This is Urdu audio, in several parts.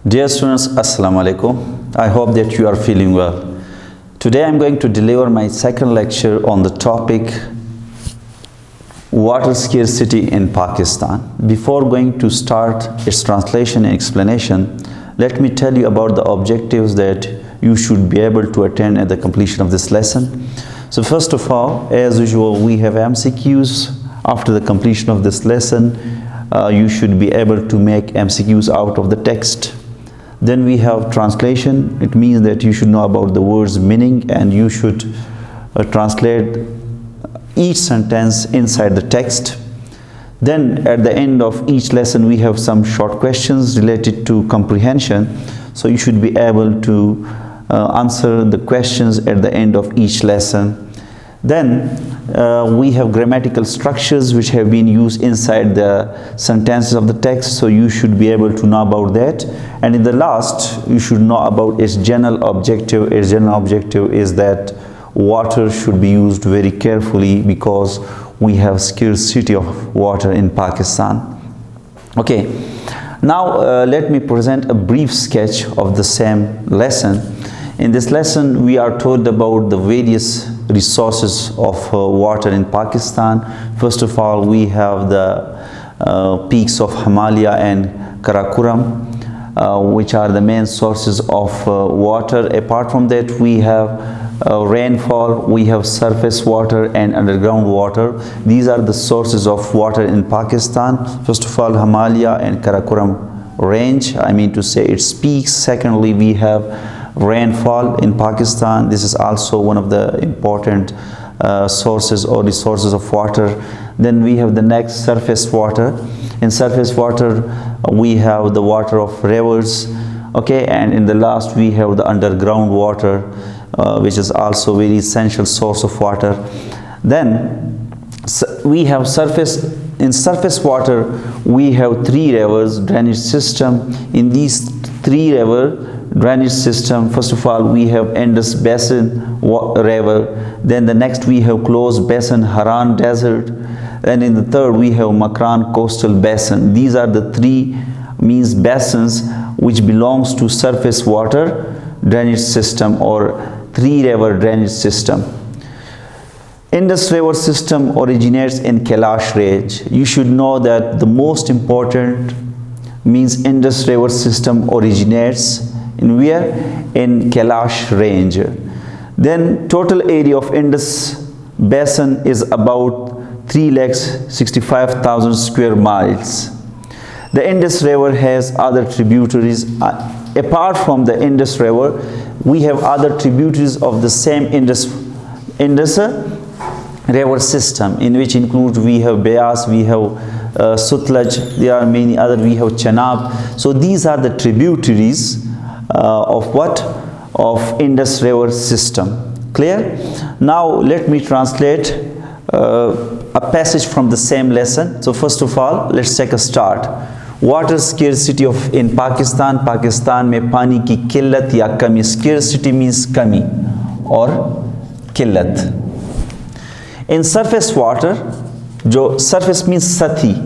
Dear students, Assalamu alaikum. I hope that you are feeling well. Today I am going to deliver my second lecture on the topic water scarcity in Pakistan. Before going to start its translation and explanation, let me tell you about the objectives that you should be able to attain at the completion of this lesson. So first of all, as usual, we have MCQs. After the completion of this lesson, you should be able to make MCQs out of the text. Then we have translation. It means that you should know about the words meaning and you should translate each sentence inside the text. Then at the end of each lesson we have some short questions related to comprehension, so you should be able to answer the questions at the end of each lesson. Then we have grammatical structures which have been used inside the sentences of the text, so you should be able to know about that. And in the last, you should know about its general objective. Its general objective is that water should be used very carefully because we have scarcity of water in Pakistan. Okay, now let me present a brief sketch of the same lesson. In this lesson, we are told about the various resources of water in Pakistan. First of all, we have the peaks of Himalaya and Karakoram, which are the main sources of water. Apart from that, we have rainfall, we have surface water and underground water. These are the sources of water in Pakistan. First of all, Himalaya and Karakoram range, I mean to say its peaks. Secondly, we have rainfall in Pakistan. This is also one of the important sources or resources of water. Then we have the next, surface water. In surface water we have the water of rivers, okay, and in the last we have the underground water, which is also very essential source of water. Then we have surface. In surface water we have three rivers drainage system. In these three river drainage system, first of all we have Indus Basin river, then the next we have closed basin Haran Desert, and in the third we have Makran Coastal Basin. These are the three basins which belongs to surface water drainage system or three river drainage system. Indus River system originates in Kailash range. You should know that the most important Indus River system originates in where? In Kailash range. Then total area of Indus Basin is about 3,65,000 square miles. The Indus River has other tributaries. Apart from the Indus River, we have other tributaries of the same Indus River system, in which includes we have Beas, we have Sutlej, there are many other, we have Chenab. So these are the tributaries of what? Of Indus River system. Clear? Now let me translate a passage from the same lesson. So first of all, let's take a start. Water scarcity in Pakistan. Pakistan mein pani ki killat ya kami. Scarcity means kami or killat. In surface water, surface means sathi.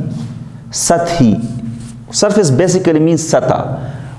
Surface basically means sata.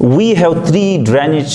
We have three drainage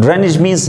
Drainage means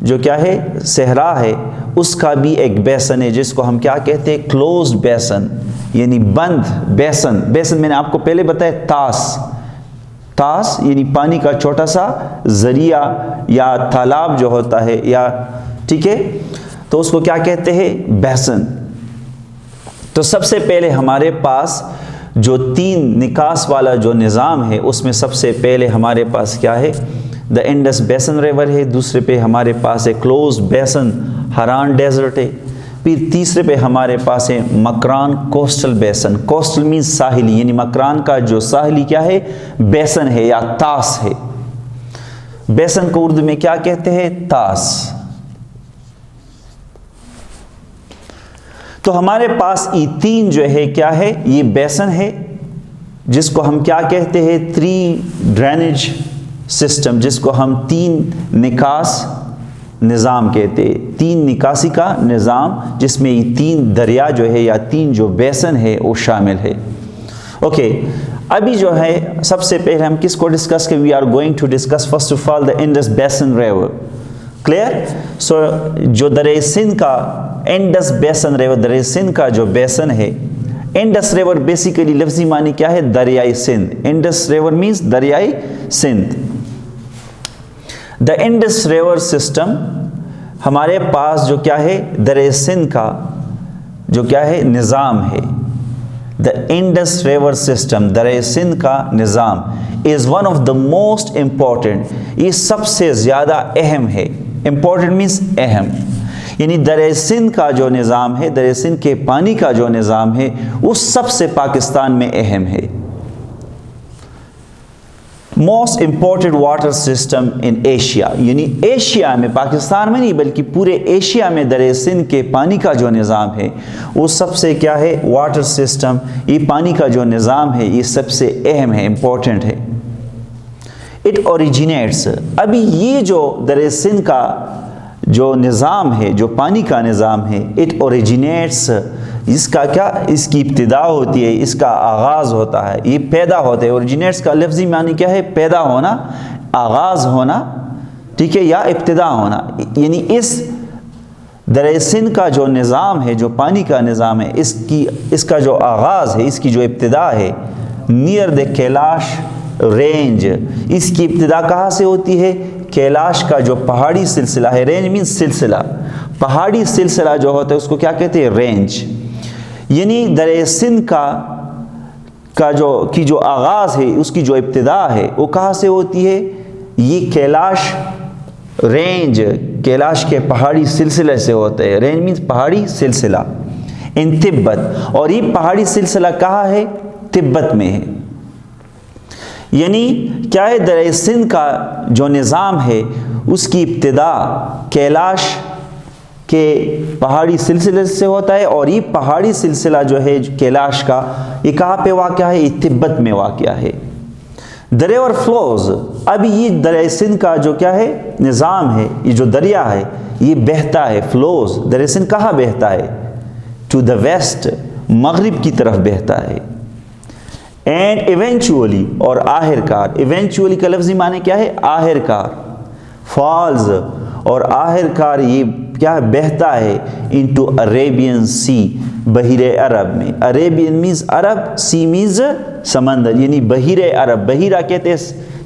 جو کیا ہے صحرا ہے اس کا بھی ایک بیسن ہے جس کو ہم کیا کہتے ہیں کلوزڈ بیسن، یعنی بند بیسن. بیسن میں نے آپ کو پہلے بتایا تاس یعنی پانی کا چھوٹا سا ذریعہ یا تالاب جو ہوتا ہے یا ٹھیک ہے تو اس کو کیا کہتے ہیں بیسن. تو سب سے پہلے ہمارے پاس جو 3 نکاس والا جو نظام ہے اس میں سب سے پہلے ہمارے پاس کیا ہے دا انڈس بیسن ریور ہے، دوسرے پہ ہمارے پاس ہے کلوز بیسن ہران ڈیزرٹ ہے، پھر تیسرے پہ ہمارے پاس ہے مکران کوسٹل بیسن. کوسٹل مینز ساحلی، یعنی مکران کا جو ساحلی کیا ہے بیسن ہے یا تاس ہے. بیسن کو اردو میں کیا کہتے ہیں تاس. تو ہمارے پاس یہ 3 جو ہے کیا ہے یہ بیسن ہے جس کو ہم کیا کہتے ہیں 3 ڈرینیج سسٹم، جس کو ہم 3 نکاس نظام کہتے ہیں. 3 نکاسی کا نظام جس میں یہ 3 دریا جو ہے یا 3 جو بیسن ہے وہ شامل ہے. اوکے ابھی جو ہے سب سے پہلے ہم کس کو ڈسکس کریں؟ We are going to discuss first of all the Indus basin river. Clear? So جو دریائے سندھ کا انڈس بیسن ریور، دریائے سندھ کا جو بیسن ہے، انڈس ریور بیسیکلی لفظی معنی کیا ہے دریائے سندھ. انڈس ریور مینز دریائے سندھ. دا انڈس ریور سسٹم ہمارے پاس جو کیا ہے دریائے سندھ کا جو کیا ہے نظام ہے. دا انڈس ریور سسٹم دریائے سندھ کا نظام is one of the most important, یہ سب سے زیادہ اہم ہے. امپورٹنٹ مینس اہم، یعنی دریائے سندھ کا جو نظام ہے، دریائے سندھ کے پانی کا جو نظام ہے وہ سب سے پاکستان میں اہم ہے. Most important water system in Asia, یعنی ایشیا میں، پاکستان میں نہیں بلکہ پورے ایشیا میں دریائے سندھ کے پانی کا جو نظام ہے وہ سب سے کیا ہے واٹر سسٹم، یہ پانی کا جو نظام ہے یہ سب سے اہم ہے، امپورٹنٹ ہے. اٹ اوریجنیٹس، ابھی یہ جو دریائے سندھ کا جو نظام ہے، جو پانی کا نظام ہے، اٹ اوریجنیٹس، اس کا کیا اس کی ابتدا ہوتی ہے، اس کا آغاز ہوتا ہے، یہ پیدا ہوتا ہے. اوریجنیٹس کا لفظی معنی کیا ہے پیدا ہونا، آغاز ہونا، ٹھیک ہے، یا ابتدا ہونا. یعنی اس دریائے سندھ کا جو نظام ہے، جو پانی کا نظام ہے، اس کا جو آغاز ہے، اس کی جو ابتدا ہے نیئر دا کیلاش رینج. اس کی ابتدا کہاں سے ہوتی ہے؟ کیلاش کا جو پہاڑی سلسلہ ہے، رینج مینس سلسلہ، پہاڑی سلسلہ جو ہوتا ہے اس کو کیا کہتے ہیں رینج. یعنی دریائے سندھ کا جو آغاز ہے، اس کی جو ابتدا ہے وہ کہاں سے ہوتی ہے؟ یہ کیلاش رینج، کیلاش کے پہاڑی سلسلے سے ہوتا ہے. رینج مینس پہاڑی سلسلہ ان تبت، اور یہ پہاڑی سلسلہ کہاں ہے؟ تبت میں ہے. یعنی کیا ہے دریائے سندھ کا جو نظام ہے اس کی ابتدا کیلاش کے پہاڑی سلسلے سے ہوتا ہے، اور یہ پہاڑی سلسلہ جو ہے کیلاش کا یہ کہاں پہ واقع ہے؟ یہ تبت میں واقع ہے. The river flows، اب یہ دریائے سندھ کا جو کیا ہے نظام ہے، یہ جو دریا ہے یہ بہتا ہے. فلوز، دریائے سندھ کہاں بہتا ہے؟ ٹو دا ویسٹ، مغرب کی طرف بہتا ہے. اینڈ ایونچولی، اور آخر کار، ایونچولی کا لفظی معنی کیا ہے آخر کار. فالز، اور آخر کار یہ کیا بہتا ہے انٹو عربین سی، بحیر عرب میں. عربین مینز عرب، سی مینز سمندر، یعنی بحیر عرب. بحیرہ کہتے ہیں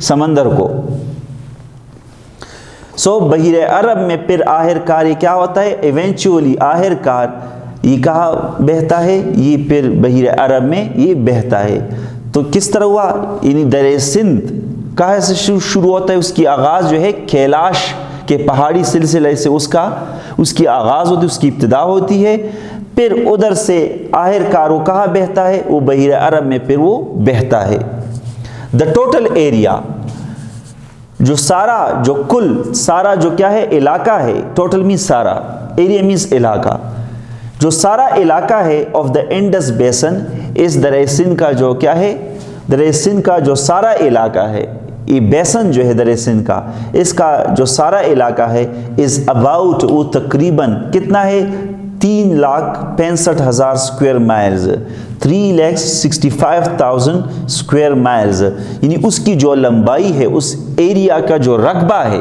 سمندر کو. سو بحیر عرب میں پھر آخر کار یہ کیا ہوتا ہے؟ ایونچولی، آخر کار یہ کہاں بہتا ہے؟ یہ پھر بحیر عرب میں یہ بہتا ہے. تو کس طرح ہوا؟ یعنی دریائے سندھ کہاں سے شروع ہوتا ہے؟ اس کی آغاز جو ہے کیلاش کے پہاڑی سلسلے سے اس کی آغاز ہوتی ہے، اس کی ابتدا ہوتی ہے. پھر ادھر سے آخر کار وہ کہاں بہتا ہے؟ وہ بحیر عرب میں پھر وہ بہتا ہے. دا ٹوٹل ایریا، جو سارا جو کیا ہے علاقہ ہے، ٹوٹل مینس سارا، ایریا مینس علاقہ، جو سارا علاقہ ہے آف دا انڈس بیسن، اس دریائے سندھ کا جو کیا ہے دریائے سندھ کا جو سارا علاقہ ہے، یہ بیسن جو ہے دریائے سندھ کا، اس کا جو سارا علاقہ ہے از اباؤٹ، وہ تقریباً کتنا ہے؟ 3,65,000 اسکوائر مائلز، 3,65,000 اسکوائر مائلز. یعنی اس کی جو لمبائی ہے، اس ایریا کا جو رقبہ ہے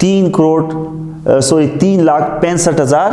3,65,000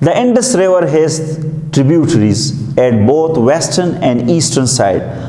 The Indus River has tributaries at both western and eastern side.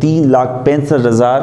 3,65,000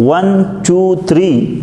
1 2 3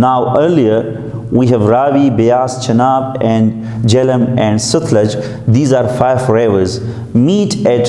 now earlier, we have Ravi, Beas, Chenab and Jhelum and Sutlej. These are 5 rivers meet at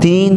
3,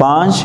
5,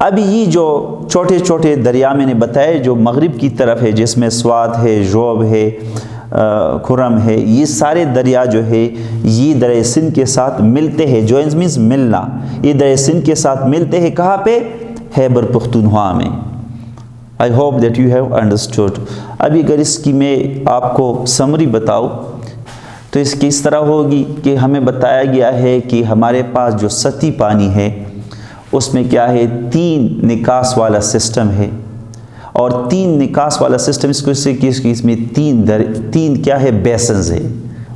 اب یہ جو چھوٹے چھوٹے دریا میں نے بتائے جو مغرب کی طرف ہے، جس میں سوات ہے، جوب ہے، کھرم ہے، یہ سارے دریا جو ہے یہ دریائے سندھ کے ساتھ ملتے ہیں. جوائنز مینز ملنا. یہ دریائے سندھ کے ساتھ ملتے ہیں کہاں پہ؟ خیبر پختونخوا میں. I hope that you have understood. ابھی اگر اس کی میں آپ کو سمری بتاؤں تو اس کی اس طرح ہوگی کہ ہمیں بتایا گیا ہے کہ ہمارے پاس جو سطحی پانی ہے اس میں کیا ہے؟ 3 نکاس والا سسٹم ہے. اور 3 نکاس والا سسٹم اس میں 3 کیا ہے؟ بیسنز ہے.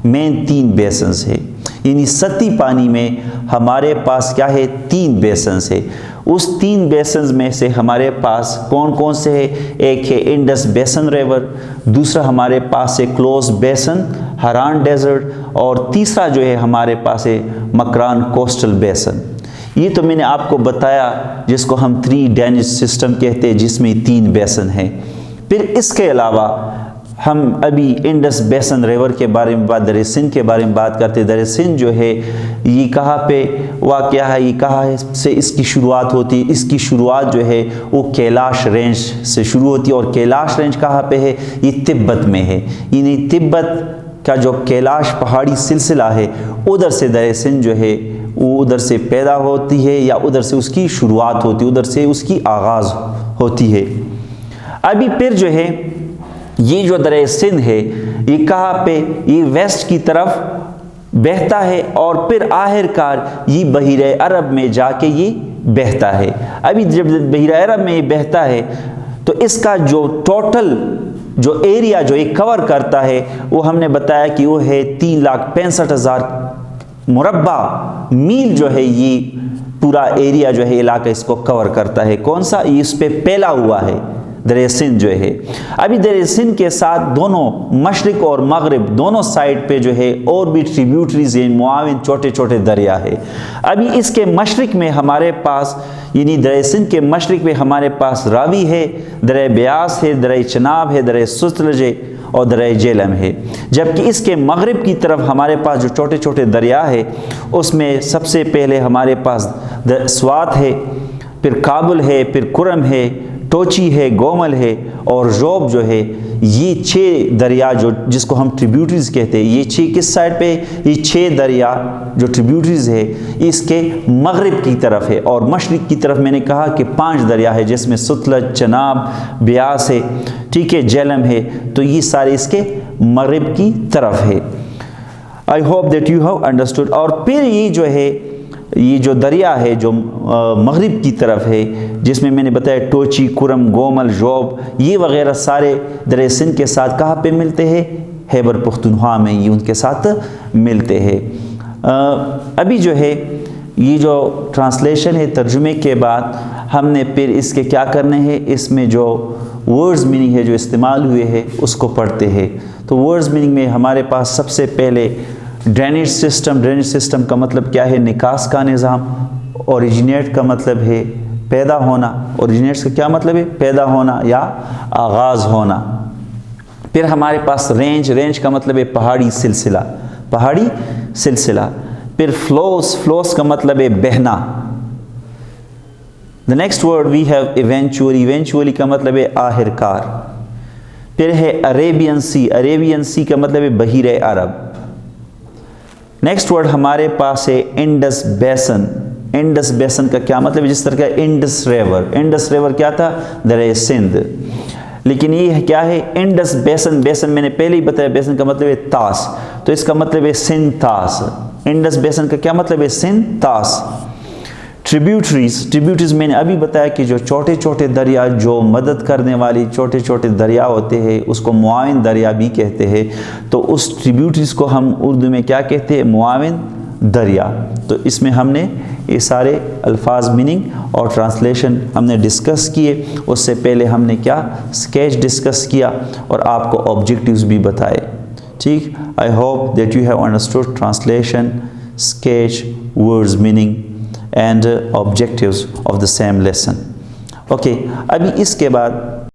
مین 3 بیسنز ہے. یعنی سطحی پانی میں ہمارے پاس کیا ہے؟ 3 بیسنز ہے. اس 3 بیسنز میں سے ہمارے پاس کون کون سے ہے؟ ایک ہے انڈس بیسن ریور، دوسرا ہمارے پاس ہے کلوز بیسن ہران ڈیزرٹ، اور تیسرا جو ہے ہمارے پاس ہے مکران کوسٹل بیسن. یہ تو میں نے آپ کو بتایا جس کو ہم 3 ڈینج سسٹم کہتے ہیں، جس میں 3 بیسن ہیں. پھر اس کے علاوہ ہم ابھی انڈس بیسن ریور کے بارے میں دریائے سندھ کے بارے میں بات کرتے ہیں. دریائے سندھ جو ہے یہ کہاں پہ واقع ہے؟ یہ کہاں سے اس کی شروعات ہوتی ہے؟ اس کی شروعات جو ہے وہ کیلاش رینج سے شروع ہوتی ہے. اور کیلاش رینج کہاں پہ ہے؟ یہ تبت میں ہے. یعنی تبت کا جو کیلاش پہاڑی سلسلہ ہے ادھر سے دریائے سندھ جو ہے وہ ادھر سے پیدا ہوتی ہے، یا ادھر سے اس کی شروعات ہوتی ہے، ادھر سے اس کی آغاز ہوتی ہے. ابھی پھر جو ہے یہ جو دریائے سندھ ہے یہ کہاں پہ؟ یہ ویسٹ کی طرف بہتا ہے، اور پھر آخر کار یہ بحیرہ عرب میں جا کے یہ بہتا ہے. ابھی جب بحیرہ عرب میں یہ بہتا ہے تو اس کا جو ٹوٹل جو ایریا جو یہ کور کرتا ہے وہ ہم نے بتایا کہ وہ ہے 3,65,000 مربع میل جو ہے یہ پورا ایریا جو ہے علاقہ اس کو کور کرتا ہے. کون سا؟ یہ اس پہ پھیلا ہوا ہے دریائے سندھ جو ہے. ابھی دریائے سندھ کے ساتھ دونوں مشرق اور مغرب دونوں سائڈ پہ جو ہے اور بھی ٹریبیوٹریز ہیں، معاون چھوٹے چھوٹے دریا ہے. ابھی اس کے مشرق میں ہمارے پاس یعنی دریائے سندھ کے مشرق میں ہمارے پاس راوی ہے، دریائے بیاس ہے، دریائے چناب ہے، دریائے ستلج ہے اور دریائے جہلم ہے. جبکہ اس کے مغرب کی طرف ہمارے پاس جو چھوٹے چھوٹے دریا ہے اس میں سب سے پہلے ہمارے پاس سوات ہے، پھر کابل ہے، پھر کرم ہے، ٹوچی ہے، گومل ہے اور جوب جو ہے. یہ 6 دریا جو جس کو ہم ٹریبیوٹریز کہتے ہیں، یہ 6 کس سائڈ پہ؟ یہ 6 دریا جو ٹریبیوٹریز ہے اس کے مغرب کی طرف ہے. اور مشرق کی طرف میں نے کہا کہ 5 دریا ہے جس میں ستلج، چناب، بیاس ہے، ٹھیک ہے، جہلم ہے. تو یہ سارے اس کے مغرب کی طرف ہے. I hope that you have understood. اور پھر یہ جو ہے یہ جو دریا ہے جو مغرب کی طرف ہے جس میں نے بتایا ٹوچی، کرم، گومل، جوب یہ وغیرہ سارے دریائے سندھ کے ساتھ کہاں پہ ملتے ہیں؟ خیبر پختونخوا میں یہ ان کے ساتھ ملتے ہیں. ابھی جو ہے یہ جو ٹرانسلیشن ہے ترجمے کے بعد ہم نے پھر اس کے کیا کرنے ہیں؟ اس میں جو ورڈز میننگ ہے جو استعمال ہوئے ہیں اس کو پڑھتے ہیں. تو ورڈز میننگ میں ہمارے پاس سب سے پہلے ڈرینیج سسٹم. ڈرینیج سسٹم کا مطلب کیا ہے؟ نکاس کا نظام. اوریجنیٹ کا مطلب ہے پیدا ہونا. اوریجنیٹ کا کیا مطلب ہے؟ پیدا ہونا یا آغاز ہونا. پھر ہمارے پاس رینج. رینج کا مطلب ہے پہاڑی سلسلہ. پہاڑی سلسلہ. پھر فلوز. فلوز کا مطلب ہے بہنا. The next word we have eventually. Eventually کا مطلب ہے آخر کار. پھر ہے عریبین سی. عریبین سی کا مطلب ہے بحیرہ عرب. نیکسٹ ورڈ ہمارے پاس ہے انڈس بیسن. انڈس بیسن کا کیا مطلب ہے؟ جس طرح کا انڈس ریور. انڈس ریور کیا تھا؟ دریائے سندھ. لیکن یہ کیا ہے؟ انڈس بیسن. بیسن میں نے پہلے ہی بتایا بیسن کا مطلب ہے طاس. تو اس کا مطلب ہے سندھ طاس. انڈس بیسن کا کیا مطلب ہے؟ سندھ طاس. ٹریبیوٹریز. ٹریبیوٹریز میں نے ابھی بتایا کہ جو چھوٹے چھوٹے دریا جو مدد کرنے والی چھوٹے چھوٹے دریا ہوتے ہیں اس کو معاون دریا بھی کہتے ہیں. تو اس ٹریبیوٹریز کو ہم اردو میں کیا کہتے ہیں؟ معاون دریا. تو اس میں ہم نے یہ سارے الفاظ میننگ اور ٹرانسلیشن ہم نے ڈسکس کیے. اس سے پہلے ہم نے کیا اسکیچ ڈسکس کیا اور آپ کو آبجیکٹیوز بھی بتائے. ٹھیک. I hope that you have understood translation, sketch, words meaning and objectives of the same lesson. Okay, ابھی اس کے بعد